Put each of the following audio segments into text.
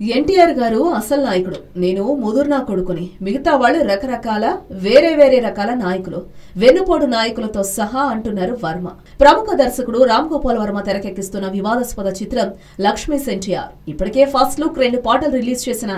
ఎన్టీఆర్ గారు అసలు నాయకుడు, నేను ముదుర్నా కొడుకుని, మిగతా వాళ్ళు రకరకాల వేరే రకాల నాయకులు, వెన్నుపోటు నాయకులతో సహా అంటున్నారు వర్మ. ప్రముఖ దర్శకుడు రామ్ గోపాల్ వర్మ తెరకెక్కిస్తున్న వివాదాస్పద చిత్రం లక్ష్మీ ఎన్టీఆర్. ఇప్పటికే ఫస్ట్ లుక్ 2 పాటలు రిలీజ్ చేసిన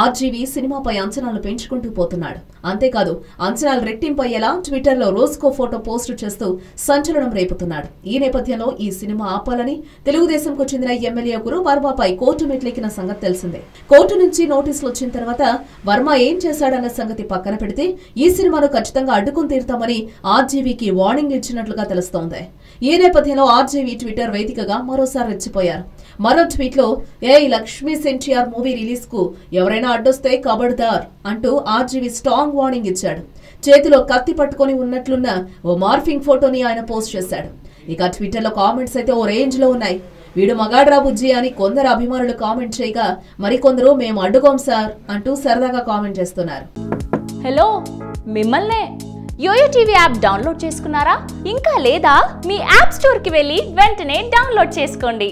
ఆర్జీవీ సినిమాపై అంచనాలు పెంచుకుంటూ పోతున్నాడు. అంతేకాదు అంచనాలు రెట్టింపయ్యేలా ట్విట్టర్ లో రోజుకో ఫోటో పోస్టు చేస్తూ సంచలనం రేపుతున్నాడు. ఈ నేపథ్యంలో ఈ సినిమా ఆపాలని తెలుగుదేశంకు చెందిన ఎమ్మెల్యే గురు వర్మపై కోర్టు మెట్లెక్కిన సంగతి తెలిసిందే. కోర్టు నుంచి నోటీసులు వచ్చిన తర్వాత వర్మ ఏం చేశాడన్న సంగతి పక్కన పెడితే ఈ సినిమాను ఖచ్చితంగా అడ్డుకుని తీరుతామని ఆర్జీవీకి వార్నింగ్ ఇచ్చినట్లుగా తెలుస్తోంది. ఈ నేపథ్యంలో ఆర్జీవీ ట్విట్టర్ వేదికగా మరోసారి రెచ్చిపోయారు. మరో ట్వీట్ లో లక్ష్మీ ఎన్టీఆర్ మూవీ రిలీజ్ కు ఎవరైనా అడ్డొస్తే కబడ్దార్ అంటూ ఆర్జీవీ స్ట్రాంగ్ వార్నింగ్ ఇచ్చాడు. చేతిలో కత్తి పట్టుకొని ఉన్నట్లున్న ఓ మార్ఫింగ్ ఫోటోని ఆయన పోస్ట్ చేశాడు. ఇక ట్విట్టర్ లో కామెంట్స్ అయితే ఓ రేంజ్ లో ఉన్నాయి. వీడు మగాడ్రా బుజ్జి అని కొందరు అభిమానులు కామెంట్ చేయగా మరికొందరు మేము అడ్డుకోం సార్ అంటూ సరదాగా కామెంట్ చేస్తున్నారు. హలో, మిమ్మల్నే యోయో టీవీ యాప్ డౌన్లోడ్ చేసుకున్నారా? ఇంకా లేదా? మీ యాప్ స్టోర్ కి వెళ్ళి వెంటనే డౌన్లోడ్ చేసుకోండి.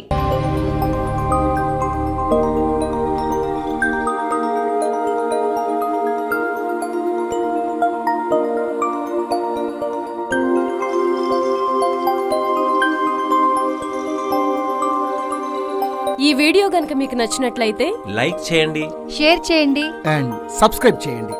ఈ వీడియో గనుక మీకు నచ్చినట్లయితే లైక్ చేయండి, షేర్ చేయండి అండ్ సబ్స్క్రైబ్ చేయండి.